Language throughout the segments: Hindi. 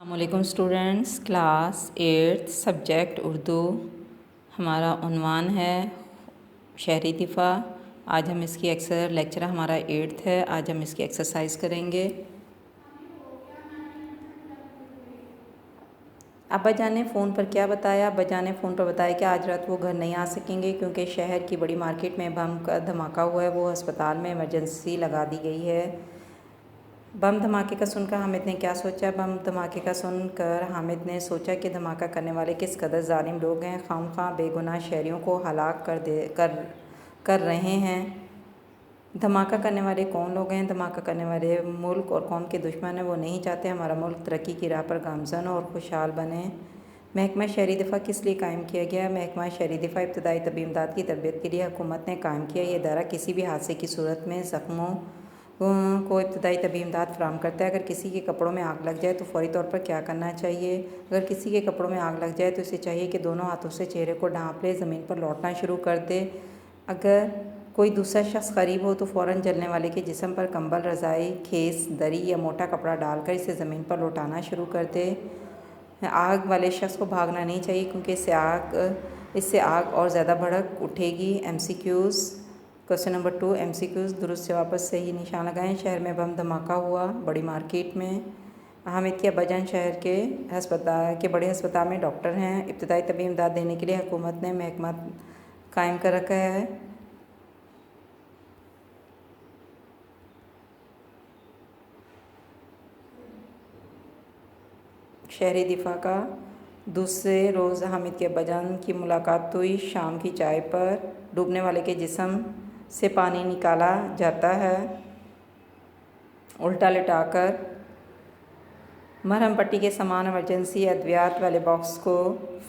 अस्सलामुअलैकुम स्टूडेंट्स, क्लास 8 सब्जेक्ट उर्दू। हमारा उन्वान है शहरी दिफ़ा। आज हम इसकी लेक्चर हमारा 8 है। आज हम इसकी एक्सरसाइज करेंगे। अब्बा जान ने फ़ोन पर क्या बताया? अब्बा जान ने फ़ोन पर बताया कि आज रात वो घर नहीं आ सकेंगे क्योंकि शहर की बड़ी मार्केट में बम का धमाका हुआ है। वो अस्पताल में इमरजेंसी लगा दी गई है। बम धमाके का सुनकर हामिद ने क्या सोचा? बम धमाके का सुनकर हामिद ने सोचा कि धमाका करने वाले किस कदर जालिम लोग हैं, खामखा बेगुनाह शहरियों को हलाक कर रहे हैं। धमाका करने वाले कौन लोग हैं? धमाका करने वाले मुल्क और कौम के दुश्मन हैं। वो नहीं चाहते हमारा मुल्क तरक्की की राह पर गामजन और खुशहाल बने। महकमा शहरी दिफ़ा किस लिए कायम किया गया? महकमा शहरी दिफ़ा इब्तदाई तबी इमदाद की तरबियत के लिए हुकूमत ने कायम किया। ये इदारा किसी भी हादसे की सूरत में ज़ख्मों को इब्तदाई तबी इमदाद फराहम करता है। अगर किसी के कपड़ों में आग लग जाए तो फ़ौरी तौर पर क्या करना चाहिए? अगर किसी के कपड़ों में आग लग जाए तो इसे चाहिए कि दोनों हाथों से चेहरे को ढाँप ले, ज़मीन पर लौटना शुरू कर दे। अगर कोई दूसरा शख्स करीब हो तो फ़ौरन जलने वाले के जिस्म पर कंबल, रज़ाई, खेस, दरी या मोटा कपड़ा डालकर इसे ज़मीन पर लौटाना शुरू कर दे। आग वाले शख्स को भागना नहीं चाहिए क्योंकि इससे आग और ज़्यादा भड़क उठेगी। MCQs क्वेश्चन नंबर 2 MCQs दुरुस्त जवाब पर सही निशान लगाएं। शहर में बम धमाका हुआ बड़ी मार्केट में। हामिद की अब्बाजान शहर के बड़े अस्पताल में डॉक्टर हैं। इब्तदाई तबी इमदाद देने के लिए हुकूमत ने महकमा कायम कर रखा है। शहरी दिफ़ा का दूसरे रोज़ हामिद के अब्बाजान की मुलाकात हुई। शाम की चाय पर डूबने वाले के जिस्म से पानी निकाला जाता है उल्टा लिटाकर। मरहम पट्टी के समान इमरजेंसी अद्वियात वाले बॉक्स को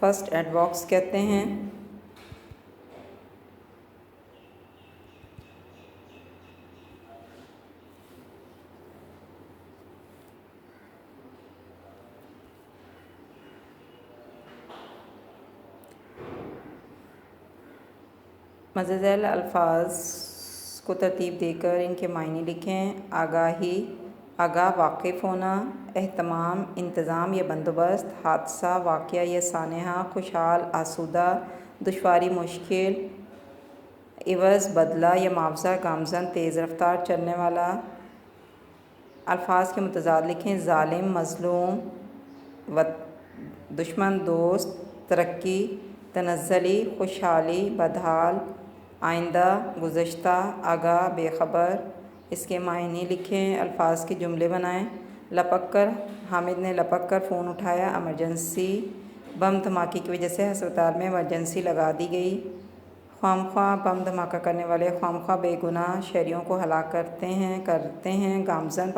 फर्स्ट एड बॉक्स कहते हैं। मज़ेदार अल्फाज को तरतीब देकर इनके मायने लिखें। आगाह वाक़िफ़ होना, एहतमाम, इंतज़ाम या बंदोबस्त, हादसा, वाक़या या सानहा, खुशहाल, आसूदा, दुश्वारी, मुश्किल, इवज़, बदला या मुआवजा, गामज़न, तेज़ रफ्तार, चलने वाला। अल्फाज के मुतज़ाद लिखें। ज़ालिम, मज़लूम, दुश्मन, दोस्त, तरक्की, तनज़्ज़ुली, खुशहाली, बदहाल, आइंदा, गुज़श्ता, आगाह, बेखबर। इसके मायने लिखें। अल्फाज के जुमले बनाएं। लपक कर, हामिद ने लपक कर फ़ोन उठाया। इमरजेंसी, बम धमाके की वजह से अस्पताल में इमरजेंसी लगा दी गई। ख्वामख्वाह, बम धमाका करने वाले ख्वामख्वाह बेगुनाह शहरियों को हलाक करते हैं। गामज़न,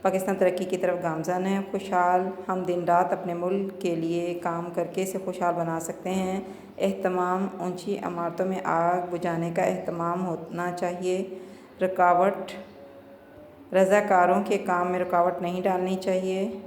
पाकिस्तान तरक्की की तरफ गामज़न है। खुशहाल, हम दिन रात अपने मुल्क के लिए काम करके इसे खुशहाल बना सकते हैं। एहतमाम, ऊंची इमारतों में आग बुझाने का एहतमाम होना चाहिए। रज़ाकारों के काम में रुकावट नहीं डालनी चाहिए।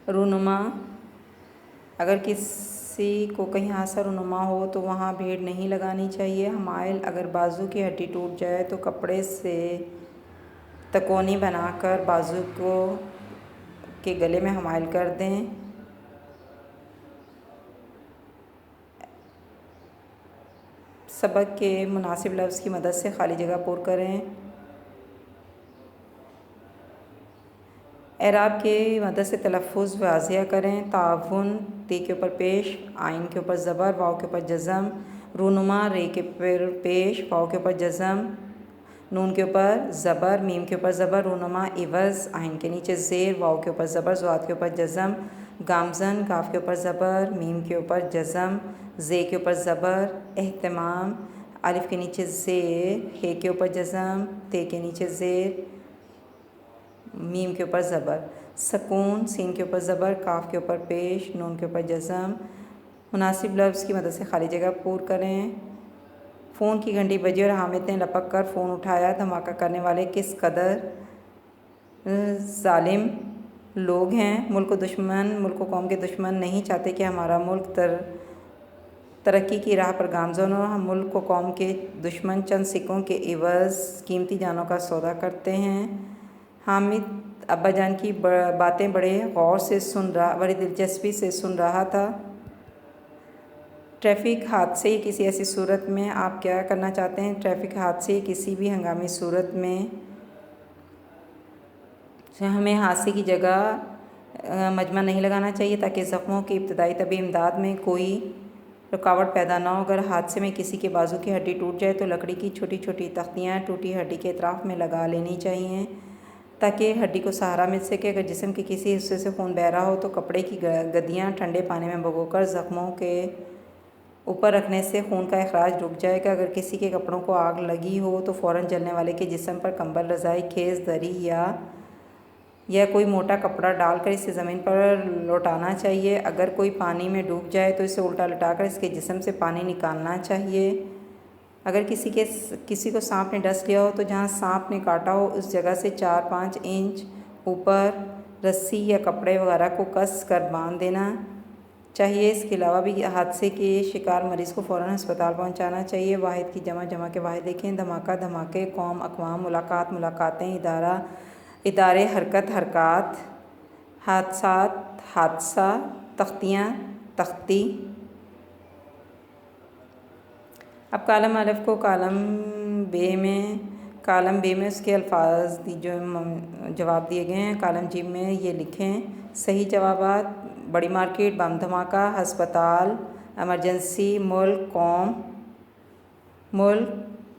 रूनुमा, अगर किसी को कहीं हादसा रूनुमा हो तो वहाँ भीड़ नहीं लगानी चाहिए। हमाइल, अगर बाजू की हड्डी टूट जाए तो कपड़े से तकोनी बनाकर बाजू के गले में हमाइल कर दें। सबक के मुनासिब लफ्ज़ की मदद से खाली जगह पुर करें। एराब के मदद से तलफ़ुज़ वाज़िया करें। ताउन, ते के ऊपर पेश, आइन के ऊपर ज़बर, वाव के ऊपर जज़म। रूनुमा, रे के ऊपर पेश, वाव के ऊपर जज़म, नून के ऊपर ज़बर, मीम के ऊपर ज़बर। रूनुमा, इवज़, आइन के नीचे ज़ेर, वाव के ऊपर ज़बर, ज़ाद के ऊपर जज़म। गामज़न, काफ के ऊपर ज़बर, मीम के ऊपर जज़म, ज़े के ऊपर ज़बर। एहतमाम, अलिफ के नीचे ज़ेर, हे के ऊपर जज़म, ते के नीचे ज़ेर, मीम के ऊपर ज़बर। सकून, सीन के ऊपर ज़बर, काफ के ऊपर पेश, नून के ऊपर जज़म। मुनासिब लफ्ज़ की मदद से खाली जगह पूर करें। फ़ोन की घंटी बजी और हामिद ने लपक कर फ़ोन उठाया। धमाका करने वाले किस कदर जालिम लोग हैं। मुल्क व कौम के दुश्मन नहीं चाहते कि हमारा मुल्क तरक्की की राह पर गामज़न हो। हम मुल्क व कौम के दुश्मन चंद सिक्कों के एवज़ कीमती जानों का सौदा करते हैं। हामिद अब्बाजान की बातें बड़ी दिलचस्पी से सुन रहा था। ट्रैफ़िक हादसे किसी ऐसी सूरत में आप क्या करना चाहते हैं? ट्रैफ़िक हादसे किसी भी हंगामी सूरत में हमें हादसे की जगह मजमा नहीं लगाना चाहिए ताकि ज़ख्मों की इब्तदाई तबी इमदाद में कोई रुकावट पैदा ना हो। अगर हादसे में किसी के बाजू की हड्डी टूट जाए तो लकड़ी की छोटी छोटी तख्तियाँ टूटी हड्डी के अतराफ़ में लगा लेनी चाहिए ताकि हड्डी को सहारा मिल सके। अगर जिस्म के किसी हिस्से से खून बह रहा हो तो कपड़े की गद्दियाँ ठंडे पानी में भिगोकर ज़ख्मों के ऊपर रखने से खून का अखराज रुक जाएगा। अगर किसी के कपड़ों को आग लगी हो तो फ़ौरन जलने वाले के जिस्म पर कंबल, रज़ाई, खेस, दरी या कोई मोटा कपड़ा डालकर इसे ज़मीन पर लौटाना चाहिए। अगर कोई पानी में डूब जाए तो इसे उल्टा लटाकर इसके जिस्म से पानी निकालना चाहिए। अगर किसी को सांप ने डस लिया हो तो जहाँ सांप ने काटा हो उस जगह से 4-5 इंच ऊपर रस्सी या कपड़े वगैरह को कस कर बांध देना चाहिए। इसके अलावा भी हादसे के शिकार मरीज़ को फ़ौरन अस्पताल पहुंचाना चाहिए। वाहिद की जमा के वाहिद देखें। धमाका, धमाके, कौम, अक़वाम, मुलाकात, मुलाकातें, इदारे, हरकत, हरकात, हादसात, हादसा, तख्तियाँ, तख्ती। अब कालम अलफ़ को कालम बे में उसके अल्फाज जो जवाब दिए गए हैं। कालम जी में ये लिखें सही जवाबात। बड़ी मार्केट, बम धमाका, हस्पताल, एमरजेंसी, मुल्क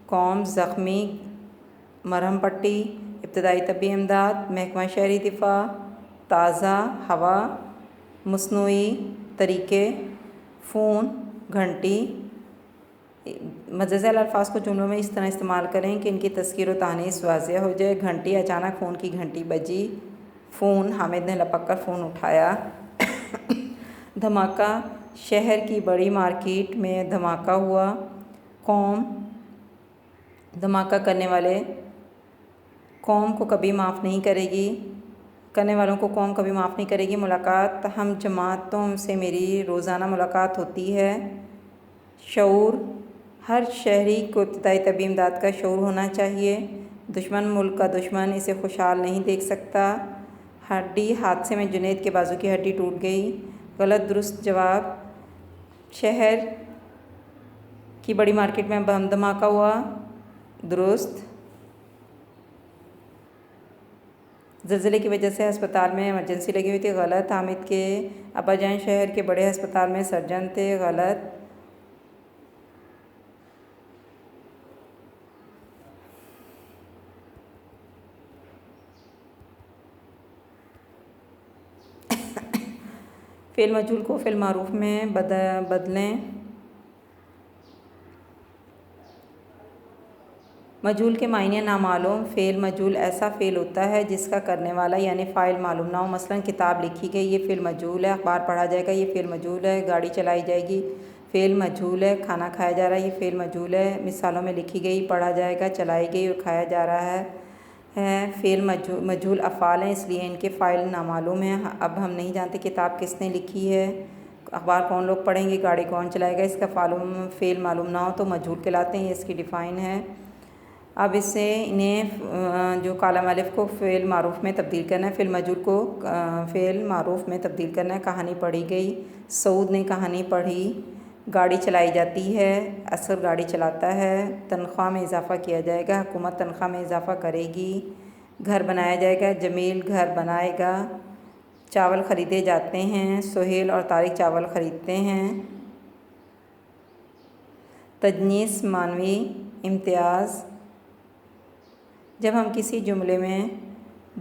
कौम, ज़ख्मी, मरहम पट्टी, इब्तदाई तबी इमदाद, महकमा शहरी दिफा, ताज़ा हवा, मसनूई तरीके, फ़ोन, घंटी। मज़ेदार अल्फाज को जुमलों में इस तरह इस्तेमाल करें कि इनकी तस्कीर व तानीस वाज़ेह हो जाए। घंटी, अचानक फ़ोन की घंटी बजी। फ़ोन, हामिद ने लपक कर फ़ोन उठाया। धमाका, शहर की बड़ी मार्केट में धमाका हुआ। कौम, धमाका करने वाले कौम को कभी माफ़ नहीं करेगी, करने वालों को कौम कभी माफ़ नहीं करेगी। मुलाकात, हम जमातों से मेरी रोज़ाना मुलाकात होती है। शऊर, हर शहरी को इब्तदाई तबी इमदाद का शऊर होना चाहिए। दुश्मन मुल्क का दुश्मन इसे खुशहाल नहीं देख सकता। हड्डी, हादसे में जुनैद के बाजू की हड्डी टूट गई। गलत दुरुस्त जवाब, शहर की बड़ी मार्केट में बम धमाका हुआ। दुरुस्त, ज़लज़ले की वजह से अस्पताल में इमरजेंसी लगी हुई थी। गलत, हामिद के अब्बाजान शहर के बड़े अस्पताल में सर्जन थे। गलत, फ़ेल मजहूल को फ़ेल मारूफ में बदलें। मजहूल के मायने नामालूम। फ़ेल मजहूल ऐसा फ़ेल होता है जिसका करने वाला यानी फ़ाइल मालूम ना हो। मसलन किताब लिखी गई, ये फ़ेल मजहूल है। अखबार पढ़ा जाएगा, ये फ़ेल मजहूल है। गाड़ी चलाई जाएगी, फ़ेल मजहूल है। खाना खाया जा रहा है, ये फ़ेल मजहूल है। मिसालों में लिखी गई, पढ़ा जाएगा, चलाई गई और खाया जा रहा है। फ़ेल मजहूल अफ़आल हैं, इसलिए इनके फ़ाइल नामालूम हैं। अब हम नहीं जानते किताब किसने लिखी है, अखबार कौन लोग पढ़ेंगे, गाड़ी कौन चलाएगा। इसका फ़ेल मालूम ना हो तो मजहूल कहलाते हैं। ये इसकी डिफ़ाइन है। अब इससे इन्हें जो कालम अलिफ को फ़ेल मारूफ में तब्दील करना है, फ़ेल मजहूल को फ़ेल मारूफ में तब्दील करना है। कहानी पढ़ी गई, सऊद ने कहानी पढ़ी। गाड़ी चलाई जाती है, असर गाड़ी चलाता है। तनख्वाह में इजाफ़ा किया जाएगा, हुकूमत तनख्वाह में इजाफ़ा करेगी। घर बनाया जाएगा, जमील घर बनाएगा। चावल ख़रीदे जाते हैं, सुहेल और तारिक चावल ख़रीदते हैं। तजनीस मानवी इम्तियाज़, जब हम किसी जुमले में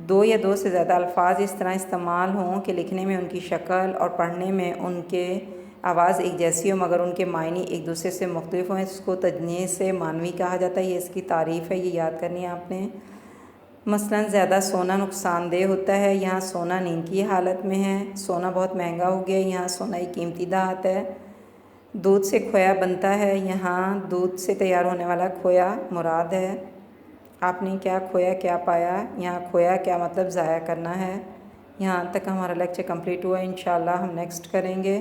दो या दो से ज़्यादा अल्फाज इस तरह इस्तेमाल हों कि लिखने में उनकी शक्ल और पढ़ने में उनके आवाज़ एक जैसी हो मगर उनके मायने एक दूसरे से मुख्तलिफ हों, इसको तजनीस से मानवी कहा जाता है। ये इसकी तारीफ़ है, ये याद करनी है आपने। मसलन ज़्यादा सोना नुकसानदेह होता है, यहाँ सोना नींद की हालत में है। सोना बहुत महंगा हो गया, यहाँ सोना एक कीमती धात है। दूध से खोया बनता है। यहाँ दूध से तैयार होने वाला खोया मुराद है। आपने क्या खोया क्या पाया, यहाँ खोया क्या मतलब ज़ाया करना है। यहाँ तक हमारा लेक्चर कंप्लीट हुआ। इंशाल्लाह हम नेक्स्ट करेंगे।